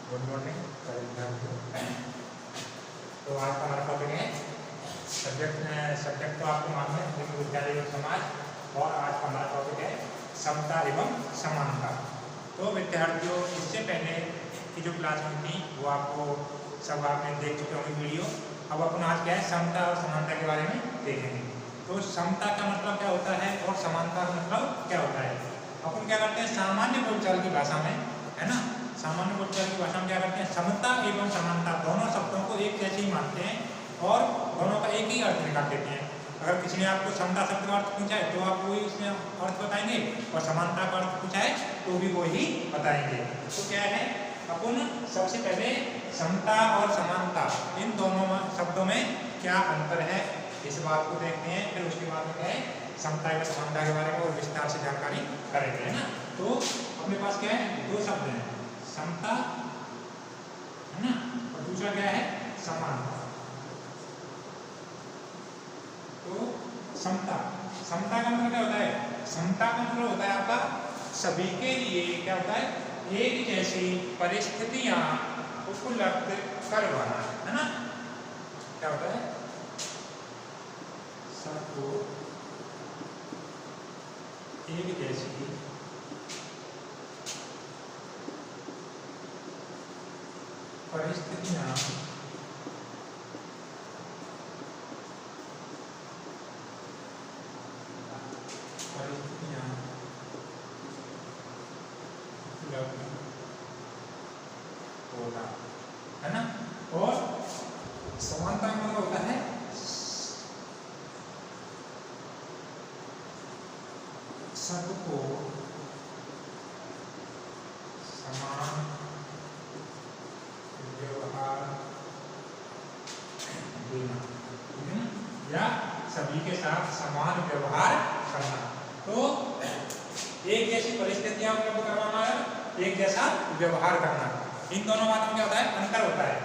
Good morning सारे विद्यार्थियों। तो आज का हमारा टॉपिक है सब्जेक्ट तो आपको मालूम है, लेकिन विद्यालय एवं समाज, और आज का हमारा टॉपिक है समता एवं समानता। तो विद्यार्थियों, इससे पहले की जो क्लास हुई थी वो आपको सब आपने देख चुके होंगे वीडियो। अब अपन आज क्या है समता और समानता के बारे में देखेंगे। तो समता का मतलब क्या होता है और समानता का मतलब क्या होता है। अपन क्या करते हैं सामान्य बोलचाल की भाषा में, है ना, सामान्य बोलचाल की भाषा में क्या करते हैं समता एवं समानता दोनों शब्दों को एक जैसे ही मानते हैं और दोनों का एक ही अर्थ निकाल देते हैं। अगर किसी ने आपको समता शब्द का अर्थ पूछा है तो आप वही इसमें अर्थ बताएंगे, और समानता का अर्थ पूछा है तो भी वही बताएंगे। तो क्या है, अपन सबसे पहले समता और समानता इन दोनों शब्दों में क्या अंतर है इस बात को देखते हैं। फिर उसके बाद में क्या है समता एवं समानता के बारे में और विस्तार से जानकारी करेंगे, है ना। तो अपने पास क्या है दो शब्द हैं, समता, है ना, और दूसरा क्या है समानता। तो समता का मतलब क्या होता है, समता का मतलब होता है आपका सभी के लिए क्या होता है एक जैसी परिस्थितियां उपलब्ध करवाना, है ना। क्या होता है सबको एक जैसी परिस्थितियां उपलब्ध होना, है ना। और समानता का मतलब होता है सबको समान व्यवहार देना, या सभी के साथ समान व्यवहार करना। तो एक जैसी परिस्थितियां उपलब्ध करवाना है, एक जैसा व्यवहार करना, इन दोनों बातों में क्या होता है अंतर होता है।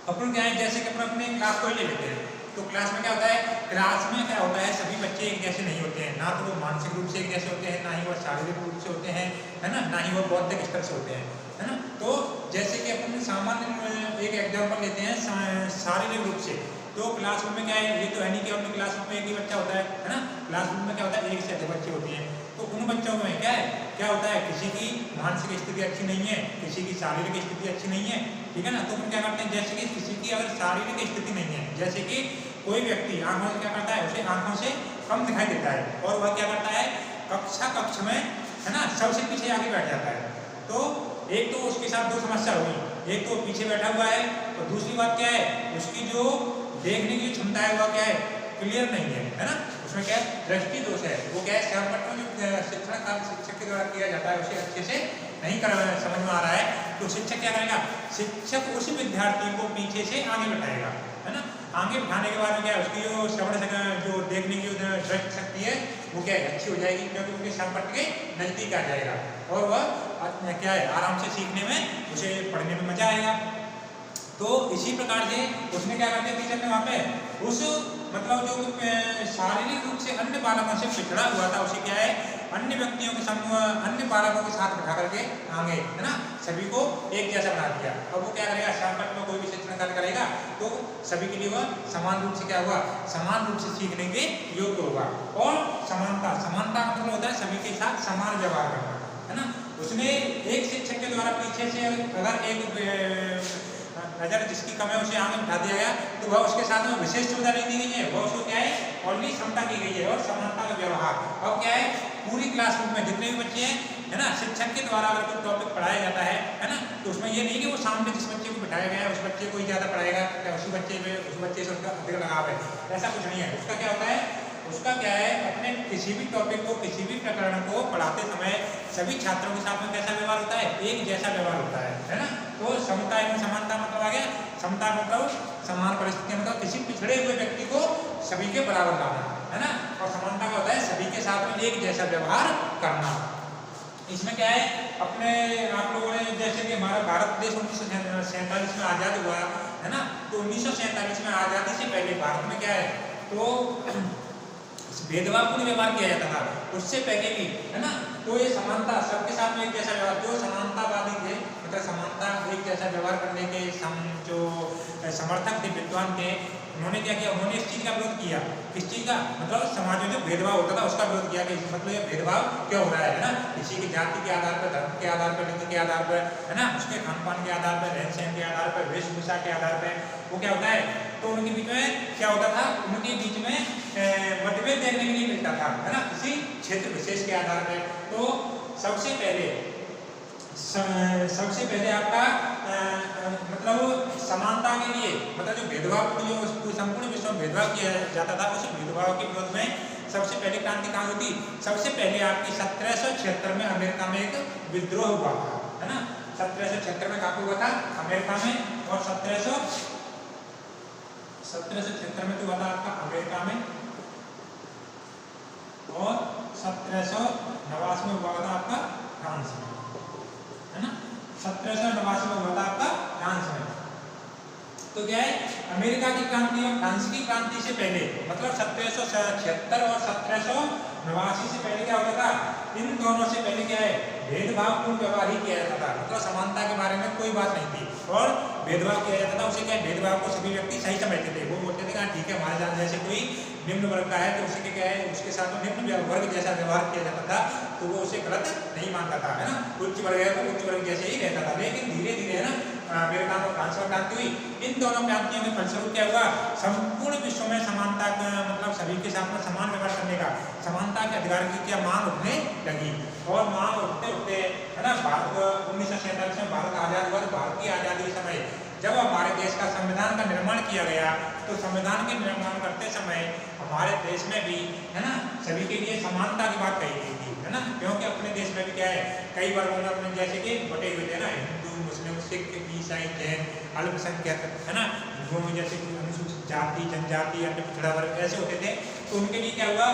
अपन क्या है जैसे कि अपन अपने क्लास को ही ले लेते हैं, तो क्लास में क्या होता है, क्लास में क्या होता है सभी बच्चे एक जैसे नहीं होते हैं, ना तो वो मानसिक रूप से एक जैसे होते हैं, ना ही वो शारीरिक रूप से होते हैं, है ना, ना ही वो बौद्धिक स्तर से होते हैं, है ना। तो जैसे कि अपन सामान्य एक एग्जाम्पल लेते हैं शारीरिक रूप से, तो क्लासरूम में क्या है, ये तो है नहीं कि अपने क्लासरूम में एक ही बच्चा होता है ना। क्लासरूम में क्या होता है एक से अधिक बच्चे होते हैं, तो उन बच्चों में क्या होता है किसी की मानसिक स्थिति अच्छी नहीं है, किसी की शारीरिक स्थिति अच्छी नहीं है, ठीक है ना। तो हम क्या करते हैं जैसे कि किसी की अगर शारीरिक स्थिति नहीं है, जैसे कि कोई व्यक्ति आंखों से क्या करता है उसे आंखों से कम दिखाई देता है, और वह क्या करता है कक्ष में, है ना, सबसे पीछे आगे बैठ जाता है। तो एक तो उसके साथ दो समस्या हुई, एक तो पीछे बैठा हुआ है, और दूसरी बात क्या है उसकी जो देखने की क्षमता है वह क्या है क्लियर नहीं है ना। उसमें क्या है दृष्टि दोष है, वो क्या है श्यामपट्टन जो शिक्षक के द्वारा किया जाता है उसे अच्छे से नहीं समझ में आ रहा है, तो शिक्षक क्या करेगा, शिक्षक उस विद्यार्थी को पीछे से आगे बैठाएगा, है ना। आगे बैठाने के बाद में क्या है उसकी जो श्रवण जो देखने की दृष्टि शक्ति है वो क्या है अच्छी हो जाएगी, क्योंकि उनके श्यामपट्ट के नजदीक आ जाएगा, और वह क्या है आराम से सीखने में उसे पढ़ने में मजा आएगा। तो इसी प्रकार से उसने क्या करते टीचर ने वहाँ पे उस मतलब जो शारीरिक रूप से अन्य बालकों से पिछड़ा हुआ था उसे क्या है अन्य व्यक्तियों के समूह अन्य बालकों के साथ बैठा करके आगे, है ना, सभी को एक जैसा बना दिया। अब वो क्या करेगा श्यामपट्ट में कोई भी शिक्षण कार्य करेगा तो सभी के लिए वह समान रूप से क्या हुआ समान रूप से सीखने के योग्य होगा। और समानता का मतलब होता है सभी के साथ समान व्यवहार करना, है ना। उसने एक शिक्षक के द्वारा पीछे से अगर एक नजर जिसकी कम है उसे आगे उठा दिया गया तो वह उसके साथ में विशेष सुविधा नहीं दी गई है, वह उसको क्या है ओनली समता की गई है और समानता का व्यवहार। अब क्या है पूरी क्लासरूम में जितने भी बच्चे हैं, है ना, शिक्षक के द्वारा अगर कोई टॉपिक पढ़ाया जाता है ना, तो उसमें ये नहीं कि वो सामने जिस बच्चे को बिठाया गया है उस बच्चे को ही ज़्यादा पढ़ाएगा या उस बच्चे से उसका अधिक लगाव है, ऐसा कुछ नहीं है। उसका क्या होता है उसका क्या है अपने किसी भी टॉपिक को किसी भी प्रकरण को पढ़ाते समय सभी छात्रों के साथ में कैसा व्यवहार होता है एक जैसा व्यवहार होता है ना। तो समता एवं समानता मतलब आ गया, समता मतलब समान परिस्थितियां मतलब किसी पिछड़े हुए व्यक्ति को सभी के बराबर लाना, है ना, और समानता का होता है सभी के साथ में एक जैसा व्यवहार करना। इसमें क्या है अपने आप लोगों ने जैसे कि हमारा भारत देश 1947 में आज़ाद हुआ, है ना, तो 1947 में आज़ादी से पहले भारत में क्या है तो भेदभावपूर्ण व्यवहार किया जाता था, उससे पहले भी, है ना। तो ये समानता सबके साथ में एक जैसा व्यवहार, जो समानतावादी थे मतलब समानता एक जैसा व्यवहार करने के जो समर्थक थे, विद्वान थे, उन्होंने क्या किया, उन्होंने इस चीज़ का विरोध किया। किस चीज़ का? मतलब समाज में जो भेदभाव होता था उसका विरोध किया कि मतलब ये भेदभाव क्यों हो रहा है ना, किसी की जाति के आधार पर, धर्म के आधार पर, लिंग के आधार पर, है ना, उसके खान पान के आधार पर, रहन सहन के आधार पर, वेशभूषा के आधार पर, वो क्या होता है, तो उनके बीच में क्या होता था, उनके बीच में मतभेद देखने के लिए मिलता था, है ना, किसी क्षेत्र विशेष के आधार पर। तो सबसे पहले आपका मतलब समानता के लिए, मतलब जो भेदभाव, जो संपूर्ण विश्व में भेदभाव किया जाता था, उस भेदभाव के विरोध में सबसे पहले क्रांति कहाँ हुई थी? सबसे पहले आपकी 1776 में अमेरिका में एक विद्रोह हुआ था, है ना। 1776 में कहाँ हुआ था? अमेरिका में। और 1776 में तो हुआ था आपका अमेरिका में, और 1789 में हुआ था आपका फ्रांस में, है ना। 1789 में हुआ था आपका फ्रांस में। तो क्या है, अमेरिका की क्रांति और फ्रांस की क्रांति से पहले, मतलब 1776 और 1789 से पहले क्या होता था, इन दोनों से पहले क्या है, भेदभावपूर्ण व्यवहार ही किया जाता था। मतलब समानता के बारे में कोई बात नहीं थी और भेदभाव किया जाता था। उसे क्या है, भेदभाव को सभी व्यक्ति सही समझते थे। वो बोलते थे ठीक है, हमारे जान जैसे कोई निम्न वर्ग का है तो उसे क्या है, उसके साथ निम्न वर्ग जैसा व्यवहार किया जाता था, तो वो उसे गलत नहीं मानता था, है ना। उच्च वर्ग है तो उच्च वर्ग जैसे ही रहता था। लेकिन धीरे धीरे, है ना, अमेरिका में फ्रांस में क्रांति हुई। इन दोनों क्रांतियों के फलस्वरूप क्या हुआ, संपूर्ण विश्व में समानता का, मतलब सभी के साथ में समान व्यवहार करने का, समानता के अधिकार की क्या मांग उठने लगी। और मांग उठते उठते, है ना, भारत 1947 में भारत आजाद हुआ। भारत की आजादी के समय जब हमारे देश का संविधान का निर्माण किया गया, तो संविधान के निर्माण करते समय हमारे देश में भी, है ना, सभी के लिए समानता की बात कही गई थी, है ना। क्योंकि अपने देश में भी क्या है, कई वर्गों में अपने जैसे कि बटे हुए थे ना, हिंदू, मुस्लिम, सिख, ईसाई, जैन, अल्पसंख्यक, है ना, हिंदुओं में जैसे अनुसूचित जाति, जनजाति, अन्य पिछड़ा वर्ग ऐसे होते थे। तो उनके लिए क्या हुआ,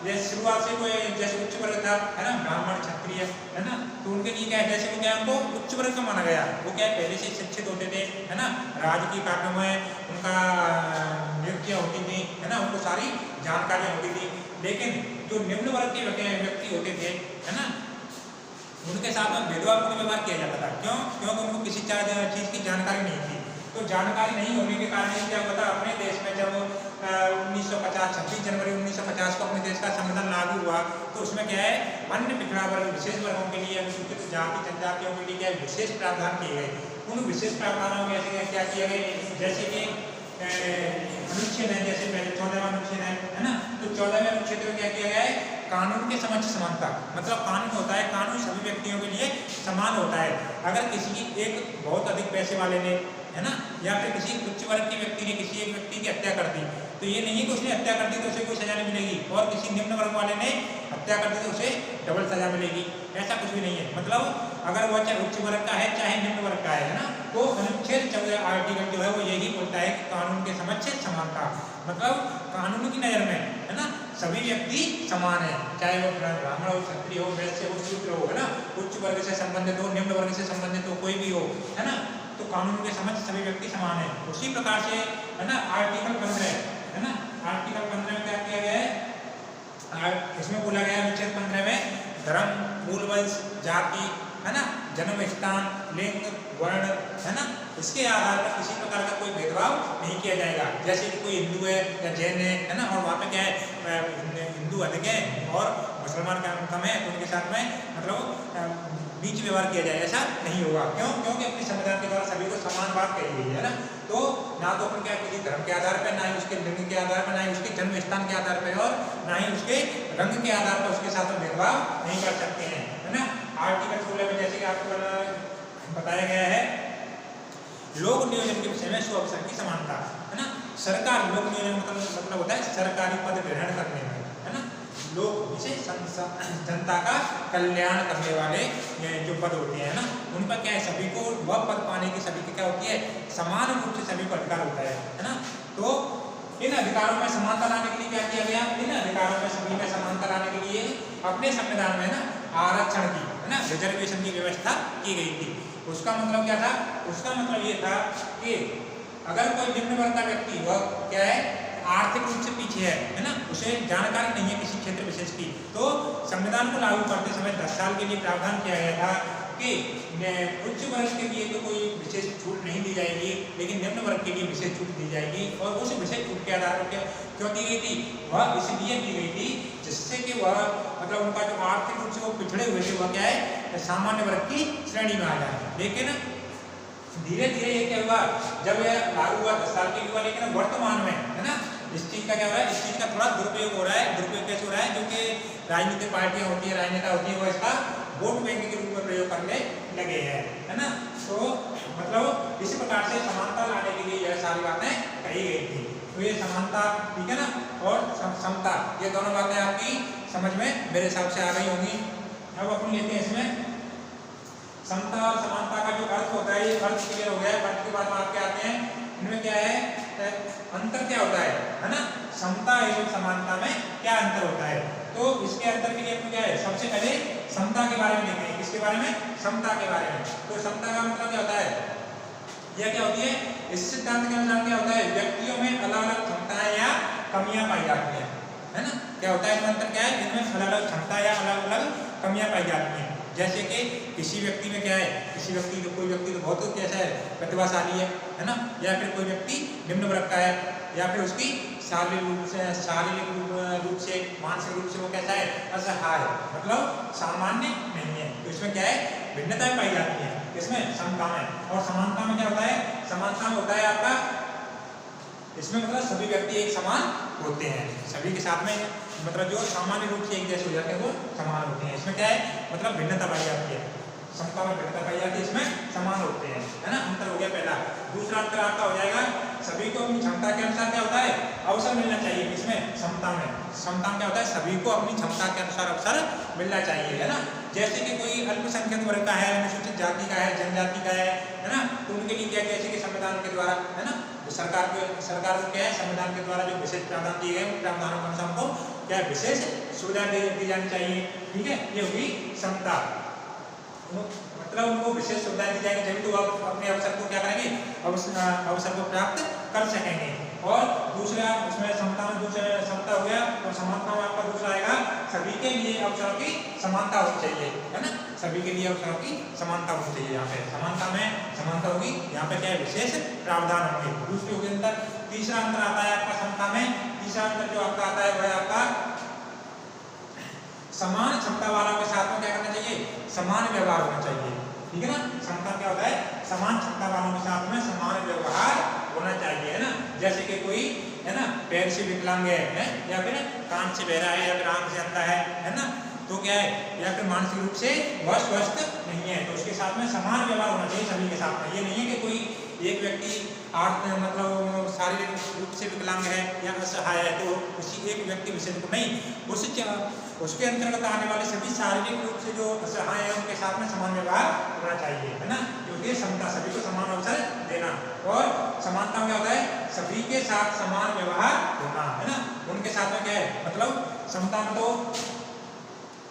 जैसे शुरुआत से कोई जैसे उच्च वर्ग था, है ना, ब्राह्मण, क्षत्रिय, है ना, तो उनके लिए क्या है, जैसे वो क्या, उनको उच्च वर्ग का माना गया। वो क्या है, पहले से शिक्षित होते थे, है ना, राजकीय कार्यों में उनका नियुक्तियाँ होती थी, है ना, उनको सारी जानकारियाँ होती थी। लेकिन जो निम्न वर्ग के व्यक्ति होते थे, है ना, उनके साथ में भेदभावपूर्ण व्यवहार किया जाता था। क्यों? क्योंकि उनको किसी चीज़ की जानकारी नहीं थी। तो जानकारी नहीं होने के कारण क्या होता, अपने देश में जब 1950 26 जनवरी 1950 को अपने देश का संविधान लागू हुआ, तो उसमें क्या है, अन्य पिछड़ा वर्ग, विशेष वर्गों के लिए, अनुसूचित जाति, जनजातियों के लिए क्या है, विशेष प्रावधान किए गए। उन विशेष प्रावधानों में ऐसे क्या किया गया, जैसे कि अनुच्छेद है, जैसे पहले 14वां अनुच्छेद है ना, तो 14वें अनुच्छेद में क्या किया गया है, कानून के समक्ष समानता। मतलब कानून होता है, कानून सभी व्यक्तियों के लिए समान होता है। अगर किसी की एक बहुत अधिक पैसे वाले ने, है ना, या फिर किसी उच्च वर्ग के व्यक्ति ने किसी एक व्यक्ति की हत्या कर दी, तो ये नहीं कि उसने हत्या कर दी तो उसे कोई सजा नहीं मिलेगी, और किसी निम्न वर्ग वाले ने हत्या कर दी तो उसे डबल सजा मिलेगी। ऐसा कुछ भी नहीं है। मतलब अगर वह चाहे उच्च वर्ग का है चाहे निम्न वर्ग का है ना, तो अनुच्छेद 14 आर्टिकल जो है वो यही बोलता है कि कानून के समक्ष समानता। मतलब कानून की नज़र में, है ना, सभी व्यक्ति समान है, चाहे वो ब्राह्मण हो, क्षत्रिय हो, वैश्य हो, शूद्र हो, है ना, उच्च वर्ग से संबंधित हो, निम्न वर्ग से संबंधित हो, कोई भी हो, है ना, तो कानून के समक्ष सभी व्यक्ति समान है। उसी प्रकार से, है ना, आर्टिकल 15, है ना, आर्टिकल 15 में क्या किया गया है, इसमें बोला गया अनुच्छेद 15 में धर्म, मूल वंश, जाति, है ना, जन्म स्थान, लिंग, वर्ण, है ना, इसके आधार पर किसी प्रकार का कोई भेदभाव नहीं किया जाएगा। जैसे कि कोई हिंदू है या जैन है ना, और वहाँ पे क्या है, हिंदू अधिक है और मुसलमान कम है, तो उनके साथ में मतलब बीच व्यवहार किया जाए, ऐसा नहीं होगा। क्यों? क्योंकि अपने संविधान के द्वारा सभी को समान बात कही गई है ना। तो ना तो अपन क्या किसी धर्म के आधार पर, ना ही उसके लिंग के आधार पर, ना ही उसके जन्म स्थान के आधार पर, और ना ही उसके रंग के आधार पर उसके साथ भेदभाव नहीं कर सकते हैं, है ना। आर्टिकल 16 में जैसे कि आपको बताया गया है, लोक नियोजन के विषय में स्व अवसर की समानता, है ना। सरकार, लोक नियोजन मतलब होता है सरकारी पद ग्रहण करने में, है ना, लोग जिसे जनता का कल्याण करने वाले जो पद होते हैं ना, उन पर क्या है, सभी को वह पद पाने की सभी की क्या होती है, समान रूप से सभी को अधिकार होता है ना। तो इन अधिकारों में समानता लाने के लिए क्या किया गया, इन अधिकारों में सभी में समानता लाने के लिए अपने संविधान में ना आरक्षण की, है ना, रिजर्वेशन की व्यवस्था की गई थी। उसका मतलब क्या था, उसका मतलब ये था कि अगर कोई निम्न वर्ग का व्यक्ति, वह क्या है, आर्थिक रूप से पीछे है ना, उसे जानकारी नहीं है किसी क्षेत्र विशेष की, तो संविधान को लागू करते समय 10 साल के लिए प्रावधान किया गया था कि उच्च वर्ग के लिए तो कोई विशेष छूट नहीं दी जाएगी, लेकिन निम्न वर्ग के लिए विशेष छूट दी जाएगी। और उस विशेष छूट के आधार पर क्यों दी गई थी? वह इसलिए दी गई थी जिससे कि वह मतलब उनका जो आर्थिक रूप से वो पिछड़े हुए थे वह क्या है, सामान्य वर्ग की श्रेणी में आ जाए। लेकिन धीरे धीरे ये क्या हुआ, जब यह लागू हुआ 10 साल के लिए हुआ, लेकिन वर्तमान में है ना इस चीज का क्या हो रहा है, इस चीज का थोड़ा दुरुपयोग हो रहा है। दुरुपयोग कैसे हो रहा है? जो कि राजनीतिक पार्टियां होती है, राजनेता होती है, वो इसका वोट बैंक के रूप में प्रयोग करने लगे हैं, है ना। तो मतलब इसी प्रकार से समानता लाने के लिए यह सारी बातें कही गई थी। तो ये समानता, ठीक है ना, और समता, ये दोनों बातें आपकी समझ में मेरे हिसाब से आ गई होंगी। अब अपन लेते हैं इसमें समता और समानता का जो अर्थ होता है, ये अर्थ क्लियर हो गया। अर्थ के बाद में आपके आते हैं, इनमें क्या है, अंतर क्या होता है ना, समता एवं समानता में क्या अंतर होता है। तो इसके अंतर के लिए आपको क्या है, सबसे पहले समता के बारे में देखेंगे। किसके बारे में? समता के बारे में। तो समता का मतलब क्या होता है, यह क्या होती है, इस सिद्धांत के अनुसार क्या होता है, व्यक्तियों में अलग अलग क्षमताएं या कमियां पाई जाती है ना। क्या होता है, इनमें अंतर क्या है, इनमें अलग अलग क्षमता या अलग अलग कमियां पाई जाती हैं। जैसे कि किसी व्यक्ति में क्या है, किसी व्यक्ति कोई व्यक्ति तो बहुत कैसा है, प्रतिभाशाली है ना, या फिर कोई व्यक्ति निम्न वर्ग का है, या फिर उसकी शारीरिक रूप से मानसिक रूप से वो कैसा है, असहाय, मतलब सामान्य नहीं है। तो इसमें क्या है, भिन्नताएं पाई जाती है। इसमें समता में। और समानता में क्या होता है, समानता में होता है आपका, इसमें मतलब सभी व्यक्ति एक समान होते हैं, सभी के साथ में मतलब जो सामान्य रूप से एक जैसे हो जाते हैं वो समान होते हैं। इसमें क्या है, मतलब भिन्नता पाई जाती है। समता में भिन्नता पाई जाती है, इसमें समान होते हैं, है ना। अंतर हो गया पहला। दूसरा अंतर आपका हो जाएगा, सभी को अपनी क्षमता के अनुसार क्या होता है, अवसर मिलना चाहिए। इसमें समता में, समता में क्या होता है, सभी को अपनी क्षमता के अनुसार अवसर मिलना चाहिए, है ना। जैसे कि कोई अल्पसंख्यक वर्ग का है, अनुसूचित जाति का है, जनजाति का है ना, तो उनके लिए क्या, जैसे कि संविधान के द्वारा, है ना, सरकार को क्या है, संविधान के द्वारा जो विशेष प्रावधान दिए गए, उन प्रावधानों के अनुसार हमको क्या विशेष सुविधा दी जानी चाहिए, ठीक है। ये होगी समता, मतलब उनको विशेष सुविधाएं दी जाएंगी, जब तो आप अपने अवसर को क्या करेंगे, अवसर को प्राप्त कर सकेंगे। और दूसरा उसमें समता में दूसरा समता हो गया, और समानता में आपका दूसरा आएगा, सभी के लिए अवसरों की समानता होनी चाहिए, है ना। सभी के लिए अवसरों की समानता होनी चाहिए। यहाँ पे समानता में समानता होगी, यहाँ पे क्या है, विशेष प्रावधान होंगे। दूसरी होगी अंतर। तीसरा अंतर आता है आपका समता में, तीसरा अंतर जो आपका आता है वह आपका समान क्षमता वालों के साथ में क्या करना चाहिए, समान व्यवहार होना चाहिए, ठीक है ना। समता क्या होता है, समान क्षमता वालों के साथ में समान व्यवहार होना चाहिए, है ना। जैसे कि कोई है ना पैर से विकलांग है, या फिर कान से बहरा है, या फिर आंख से अंधा है ना, तो क्या है, या फिर मानसिक रूप से वह स्वस्थ नहीं है, तो उसके साथ में समान व्यवहार होना चाहिए सभी के साथ में। ये नहीं है कि कोई एक व्यक्ति मतलब शारीरिक रूप से विकलांग है या असहाय है, तो उसी एक व्यक्ति विशेष को नहीं, उसके अंतर्गत आने वाले सभी शारीरिक रूप से जो असहाय है उनके साथ में समान व्यवहार होना चाहिए, है ना। क्योंकि समता, सभी को समान अवसर देना। और समानता में क्या होता है, सभी के साथ समान व्यवहार होना, है ना। उनके साथ में क्या है, मतलब समता में तो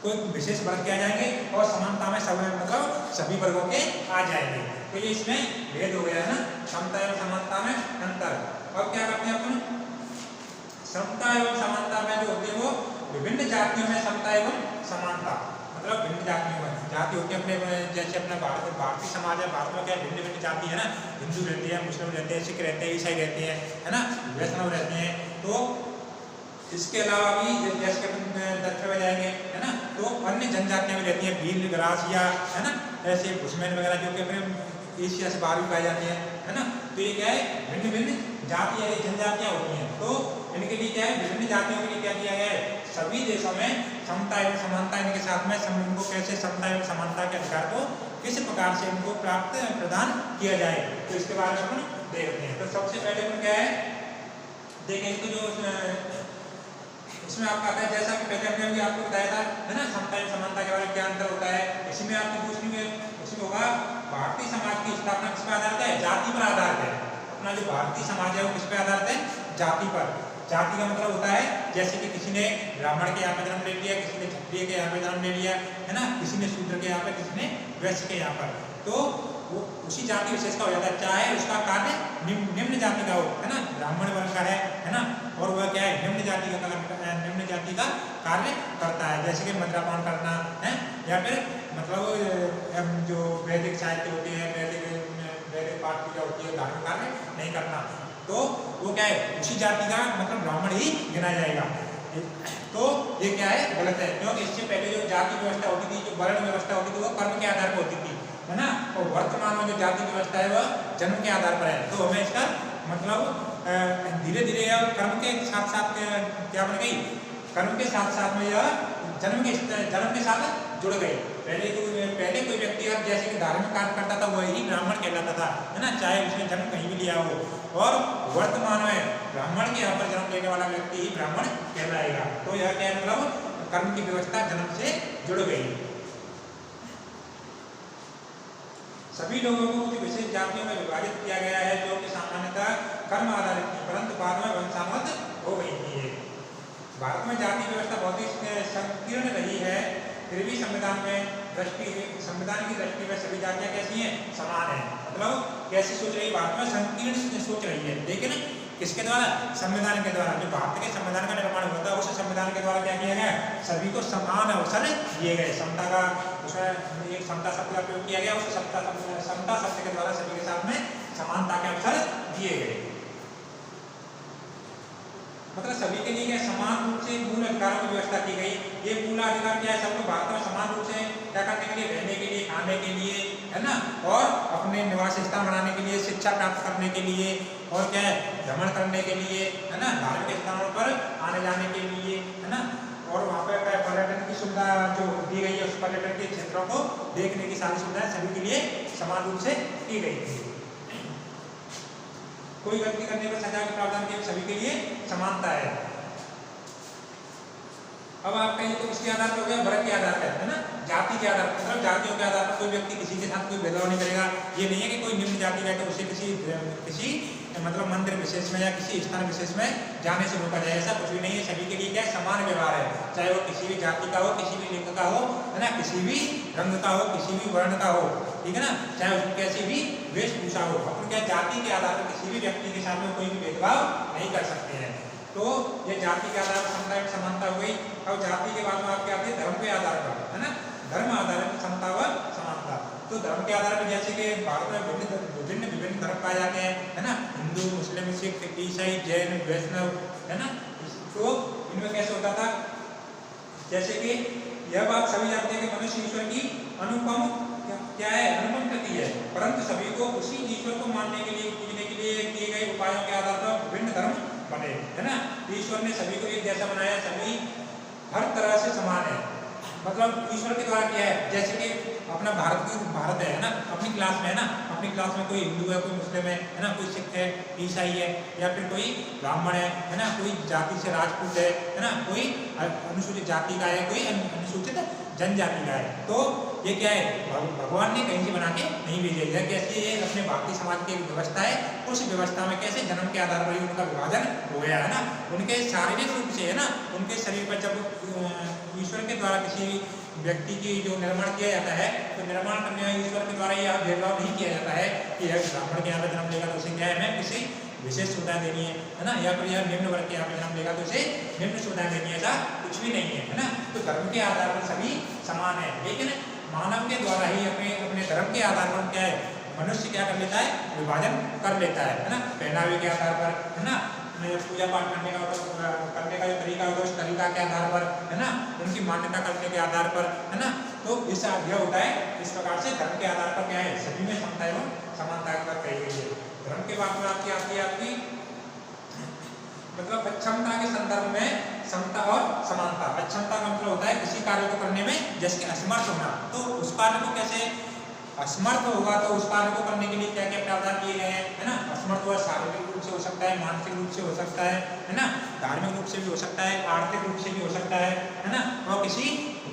कोई विशेष वर्ग के आ जाएंगे, और समानता में सब मतलब सभी वर्गों के आ जाएंगे। तो ये इसमें भेद हो गया है ना, समता एवं समानता में अंतर। अब क्या करते हैं अपन, समता एवं समानता में जो होती है वो विभिन्न जातियों में समता एवं समानता, मतलब भिन्न जातियों में, जाति होती है अपने, जैसे अपना भारतीय समाज है, भारत में क्या भिन्न भिन्न जाति है ना, हिंदू रहते हैं, मुस्लिम रहते हैं, सिख रहते हैं, ईसाई रहते हैं, है ना, वैष्णव रहते हैं। तो इसके अलावा भी जैसे दक्षिण में जाएंगे, है ना, तो अन्य जनजातियां भी रहती हैं, भील, गरासिया, है ना, ऐसे बुशमैन वगैरह जो कि अपने एशिया से बाहर भी पाई जाती है ना। तो ये क्या है, भिन्न भिन्न जाति या जनजातियां होती हैं। तो इनके लिए क्या है, विभिन्न जातियों के लिए क्या किया गया है, सभी देशों में समता एवं समानता, इनके साथ में इनको कैसे समता एवं समानता के अधिकार को किस प्रकार से इनको प्रदान किया जाए, तो इसके बारे में अपन देखते हैं। तो सबसे पहले अपन क्या है देखें, तो जो इसमें आपका आता है, जैसा कि पहले हमने भी आपको बताया था, है ना, समता एवं समानता के बारे में क्या अंतर होता है। इसमें आपको दूसरी में इसमें होगा, भारतीय समाज की स्थापना किस पर आधारित है, जाति पर आधारित है। अपना जो भारतीय समाज है वो किस पर आधारित है, जाति पर। जाति का मतलब होता है, जैसे कि किसी ने ब्राह्मण के यहाँ पे जन्म ले लिया, किसी ने क्षत्रिय के यहाँ पे जन्म ले लिया, है ना, किसी ने शूद्र के यहाँ पे, किसी ने वैश्य के यहाँ पर, तो वो उसी जाति विशेष का हो जाता है, चाहे उसका कार्य निम्न जाति का हो, है ना, ब्राह्मण वर्ग का है ना, और वह क्या है, निम्न जाति का कार्य करता है, जैसे कि मद्यपान करना है, या फिर मतलब जो वैदिक साहित्य होते हैं, वैदिक पाठ पूजा होती है, धार्मिक कार्य नहीं करना, तो वो क्या है, उसी जाति का मतलब ब्राह्मण ही गिना जाएगा। तो ये क्या है, गलत है, क्योंकि इससे पहले जो जाति व्यवस्था होती थी, जो वर्ण व्यवस्था होती थी, वो कर्म के आधार पर होती थी, है ना। और वर्तमान में जो जाति व्यवस्था है वह जन्म के आधार पर है। तो हमें इसका मतलब धीरे धीरे कर्म के साथ साथ क्या बन गई, कर्म के साथ साथ में यह जन्म के साथ जुड़ गई। पहले कोई व्यक्ति जैसे कि धार्मिक कार्य करता था वही ब्राह्मण कहलाता था, है ना, चाहे उसने जन्म कहीं भी लिया हो। और वर्तमान में ब्राह्मण के यहाँ पर जन्म लेने वाला व्यक्ति ही ब्राह्मण कहलाएगा। तो यह क्या मतलब कर्म की व्यवस्था जन्म से जुड़ गई। सभी लोगों को कुछ विशेष जातियों में विभाजित किया गया है जो कि सामान्यतः कर्म आधारित थी, परंतु बाद में वंशानुगत हो गई थी। भारत में जाति व्यवस्था बहुत ही संकीर्ण रही है, फिर भी संविधान की दृष्टि में सभी जातियां कैसी हैं, समान है। मतलब कैसी सोच रही है, भारत में संकीर्ण सोच रही है, लेकिन किसके द्वारा, संविधान के द्वारा। जो भारत के संविधान का निर्माण हुआ था उस संविधान के द्वारा क्या किया गया, सभी को समान अवसर दिए गए, समता का उसमें एक समता शब्द का प्रयोग किया गया, उस समता शब्द के द्वारा सभी के साथ में समानता के अवसर दिए गए। मतलब सभी के लिए क्या समान रूप से मूल अधिकारों की व्यवस्था की गई। ये मूल अधिकार क्या है, सबको भारत में समान रूप से क्या करने के लिए, रहने के लिए, खाने के लिए, है ना, और अपने निवास स्थान बनाने के लिए, शिक्षा प्राप्त करने के लिए, और क्या है, भ्रमण करने के लिए, है ना, धार्मिक स्थानों पर आने जाने के लिए, है ना, और वहाँ पर पर्यटन की सुविधा जो दी गई है, उस पर्यटन के क्षेत्रों को देखने की सारी सुविधाएं सभी के लिए समान रूप से की गई थी। कोई गलती करने पर सजा के प्रावधान के सभी के लिए समानता है। अब आप कहेंगे तो किसके आधार पर हो गया, वर्ग के आधार पर, है ना, जाति के आधार पर, मतलब जातियों के आधार पर कोई व्यक्ति किसी के साथ कोई भेदभाव नहीं करेगा। ये नहीं है कि कोई निम्न जाति का है तो उसे किसी मतलब मंदिर विशेष में या किसी स्थान विशेष में जाने से रोका जाए, ऐसा कुछ भी नहीं है। सभी के लिए क्या समान व्यवहार है, चाहे वो किसी भी जाति का हो, किसी भी लिंग का हो, है ना, किसी भी रंग का हो, किसी भी वर्ण का हो, ठीक है ना, चाहे उसकी कैसी भी वेशभूषा हो। अपन क्या जाति के आधार पर किसी भी व्यक्ति के साथ में कोई भी भेदभाव नहीं कर सकते हैं। तो ये जाति के आधार पर समता की समानता हो गई। अब जाति के बाद में आप क्या आते हैं, धर्म के आधार पर, है ना, धर्म आधारित समता व समानता। तो धर्म के आधार पर जैसे कि भारत में विभिन्न धर्म पाए जाते हैं, है ना, हिंदू, मुस्लिम, सिख, ईसाई, जैन, वैष्णव, है ना। तो इनमें कैसे होता था, जैसे कि यह बात सभी जानते हैं कि मनुष्य ईश्वर की अनुपम क्या है, अनुपम कृति है, परंतु सभी को उसी ईश्वर को मानने के लिए, पूजने के लिए किए गए उपायों के आधार पर विभिन्न धर्म बने, है ना। ईश्वर ने सभी को एक जैसा बनाया, सभी हर तरह से समान है। मतलब ईश्वर के द्वारा क्या है, जैसे कि अपना भारत है ना, अपनी क्लास में, है ना, अपनी क्लास में कोई हिंदू है, कोई मुस्लिम है ना, कोई सिख है, ईसाई है, या फिर कोई ब्राह्मण है ना, कोई जाति से राजपूत है ना, कोई अनुसूचित जाति का है, कोई अनुसूचित जनजाति का है। तो ये क्या है, भगवान ने कहीं से बना के नहीं भेजा है। कैसे ये अपने भारतीय समाज की एक व्यवस्था है, उस व्यवस्था में कैसे जन्म के आधार पर ही उनका विभाजन हो गया, है ना। उनके शारीरिक रूप से, है ना, उनके शरीर पर जब ईश्वर के द्वारा किसी व्यक्ति की जो निर्माण किया जाता है, तो निर्माण करने में ईश्वर के द्वारा यह भेदभाव नहीं किया जाता है कि यह ब्राह्मण के यहाँ पर जन्म लेगा तो उसे क्या है, हमें किसी विशेष सुविधा देनी है ना, या फिर यह निम्न वर्ग के यहाँ पर जन्म लेगा तो उसे निम्न सुविधा देनी है, ऐसा कुछ भी नहीं है ना। तो धर्म के आधार पर सभी समान है, लेकिन मानव के द्वारा ही अपने धर्म के आधार पर क्या है, मनुष्य क्या कर लेता है, विभाजन कर लेता है ना, पहनावे के आधार पर, है ना, पूजा पाठ करने का जो तरीका होगा उस तरीका के आधार पर, है ना, उनकी मान्यता करने के आधार पर, है ना। तो इस यह होता है, इस प्रकार से धर्म के आधार पर क्या है, सभी में समता एवं समानता की बात कही गई है। धर्म के बाद में आपकी आती है आपकी मतलब अक्षमता के संदर्भ में समता और समानता। अक्षमता का मतलब होता है किसी कार्य को करने में जैसे कि असमर्थ होना, तो उस कार्य को कैसे असमर्थ होगा, तो उस कार्य को करने के लिए क्या क्या प्रावधान किए गए हैं, है ना। असमर्थ हुआ शारीरिक रूप से हो सकता है, मानसिक रूप से हो सकता है ना, धार्मिक रूप से भी हो सकता है, आर्थिक रूप से भी हो सकता है ना, और किसी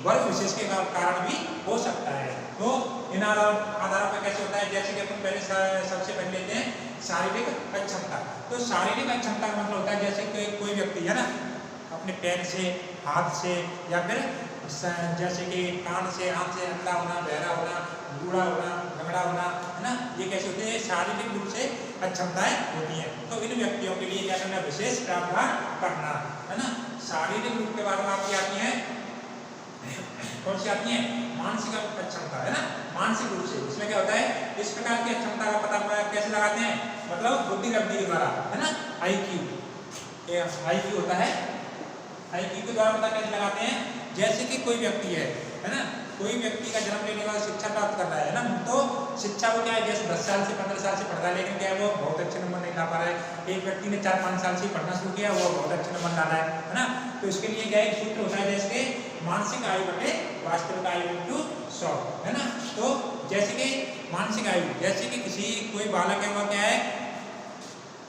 वर्ग विशेष के कारण भी हो सकता है। तो इन आधारों पर कैसे होता है, जैसे कि अपन पहले सबसे पहले लेते हैं शारीरिक अक्षमता। तो शारीरिक अक्षमता का मतलब होता है जैसे कि कोई व्यक्ति, है ना, अपने पैर से, हाथ से, या फिर जैसे कि कान से, आँख से अंधा होना, बहरा होना, बूढ़ा होना, लंगड़ा होना, है ना, ये कैसे होते हैं, शारीरिक रूप से अक्षमताएं होती हैं। तो इन व्यक्तियों के लिए क्या करना, विशेष प्रावधान करना, है ना। शारीरिक रूप के बारे में आपकी आती है कौन सी आती है? मानसिक अक्षमता, है ना, मानसिक रूप से। इसमें क्या होता है, इस प्रकार की अक्षमता का पता कैसे लगाते हैं, मतलब बुद्धि लब्धि के द्वारा, है ना, IQ होता है, IQ के द्वारा पता कैसे लगाते हैं, जैसे कि कोई व्यक्ति है ना, कोई व्यक्ति का जन्म लेने के बाद शिक्षा प्राप्त कर रहा है ना, तो शिक्षा को क्या है, जैसे 10 साल से 15 साल से पढ़ रहा है, लेकिन क्या है, वो बहुत अच्छे नंबर नहीं ला पा रहा है। एक व्यक्ति ने 4-5 साल से पढ़ना शुरू किया, वो बहुत अच्छे नंबर ला रहा है ना। तो इसके लिए क्या एक सूत्र होता है, जैसे मानसिक आयु बटे वास्तविक आयु इंटू 100, है ना। तो जैसे कि मानसिक आयु, जैसे कि कोई बालक है, वह क्या है,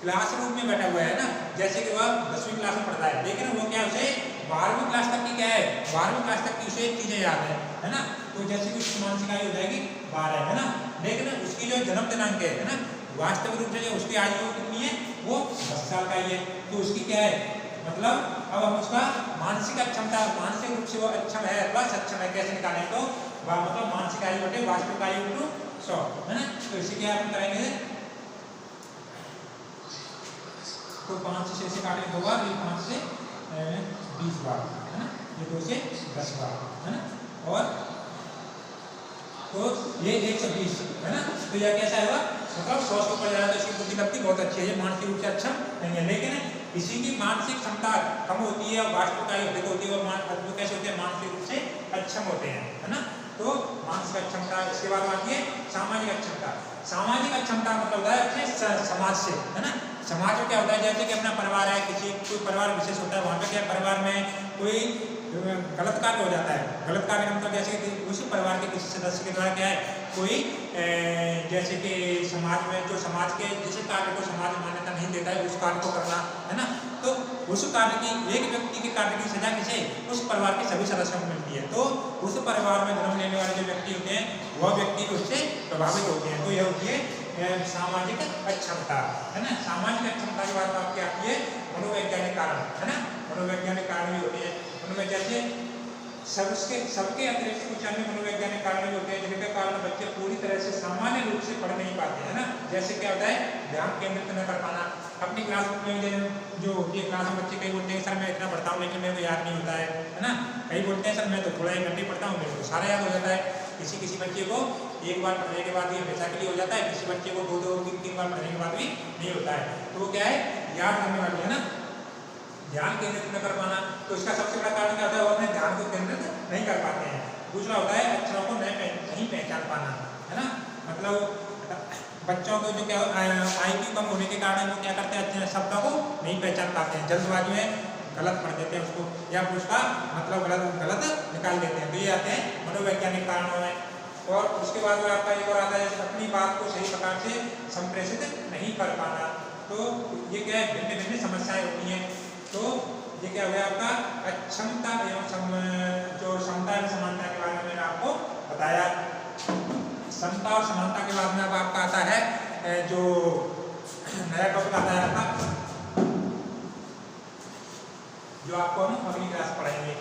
क्लासरूम में बैठा हुआ है ना, जैसे कि वह 10वीं क्लास में पढ़ता है, लेकिन वो क्या, उसे 12वीं क्लास तक की क्या है, 12वीं क्लास तक की उसे चीजें याद है ना। तो जैसे कि उसकी मानसिक आयु हो जाएगी 12, है ना, लेकिन उसकी जो जन्म दिनांक है ना, वास्तविक रूप से जो उसकी आयु कितनी है, वो 10 साल का ही है। तो उसकी क्या है, मतलब अब हम उसका मानसिक अक्षमता, मानसिक रूप से वो अक्षम है अथवा सक्षम है, कैसे निकालें, तो मतलब मानसिक आयु बटे वास्तविक आयु इंटू 100, है ना। तो इसी क्या हम करेंगे, तो 5 से 6 से काटेंगे 2 बार, ये 5 से 20 बार, है ना, ये 2 से 10 बार, है ना, और तो ये 120, है ना। तो यह कैसा है, मतलब 100 पड़ जाएगा, तो इसकी बुद्धि लब्धि बहुत अच्छी है, ये मानसिक रूप से अक्षम नहीं है। लेकिन किसी की मानसिक क्षमता कम होती है और वास्तविक आयु अधिक होती है, और कैसे होते हैं, मानसिक रूप से अक्षम होते हैं, है ना। तो मानसिक अक्षमता, इसके बाद आती है सामाजिक अक्षमता। सामाजिक अक्षमता मतलब होता है समाज से, है ना। समाज में क्या होता है, जैसे कि अपना परिवार है, कोई परिवार विशेष होता है, वहाँ पे क्या परिवार में कोई गलत कार्य हो जाता है। गलत कार्य का मतलब जैसे कि उसी परिवार के किसी सदस्य के द्वारा क्या है, कोई जैसे कि समाज में जो समाज के जिस कार्य को समाज मान्यता नहीं देता है, उस कार्य को करना, है ना। तो उस कार्य की, एक व्यक्ति के कार्य की सजा किसे, उस परिवार के सभी सदस्यों को मिलती है। तो उस परिवार में जन्म लेने वाले जो व्यक्ति होते हैं, वह व्यक्ति उससे प्रभावित होते हैं। तो यह होती है सामाजिक अक्षमता, है ना। सामाजिक अक्षमता की बात आपकी आती है मनोवैज्ञानिक कारण, है ना। मनोवैज्ञानिक कारण भी होते हैं उनमें, जैसे सबके अतिरिक्त कुछ अन्य मनोवैज्ञानिक कारण भी होते हैं, जिनके कारण बच्चे पूरी तरह से सामान्य रूप से पढ़ नहीं पाते, है ना। जैसे क्या होता है, ध्यान केंद्रित न कर पाना। अपनी क्लास में जो होती है, क्लास में बच्चे कई बोलते हैं, सर मैं इतना पढ़ता हूँ लेकिन मेरे को याद नहीं होता है ना। कई बोलते हैं, सर मैं तो थोड़ा 1 घंटे पढ़ता हूँ, मेरे को सारा याद हो जाता है। किसी बच्चे को एक बार पढ़ने के बाद ये हमेशा के लिए हो जाता है, किसी बच्चे को 2-3 बार पढ़ने के बाद भी नहीं होता है। तो वो क्या है, याद करने वाली, है ना, ध्यान केंद्रित न कर पाना। तो इसका सबसे बड़ा कारण क्या होता है, वो अपने ध्यान को केंद्रित नहीं कर पाते हैं। दूसरा होता है अक्षरों को नहीं पहचान पाना, है ना। मतलब बच्चों को जो क्या IQ कम होने के कारण वो क्या करते हैं, अच्छे शब्दों को नहीं पहचान पाते हैं, जल्दबाजी में गलत पढ़ देते हैं उसको, या फिर उसका मतलब गलत निकाल देते हैं। तो ये आते हैं मनोवैज्ञानिक कारणों में। और उसके बाद में आपका एक और आता है, अपनी बात को सही प्रकार से संप्रेषित नहीं कर पाना। तो ये क्या है, भिन्न भिन्न समस्याएं होती हैं। तो ये क्या हो गया आपका अक्षमता एवं जो क्षमता एवं समानता के बारे में मैंने आपको बताया। क्षमता और समानता के बाद में अब आपका आता है जो नया टॉपिक आता है आपका, जो आपको हम अगली क्लास पढ़ाएंगे।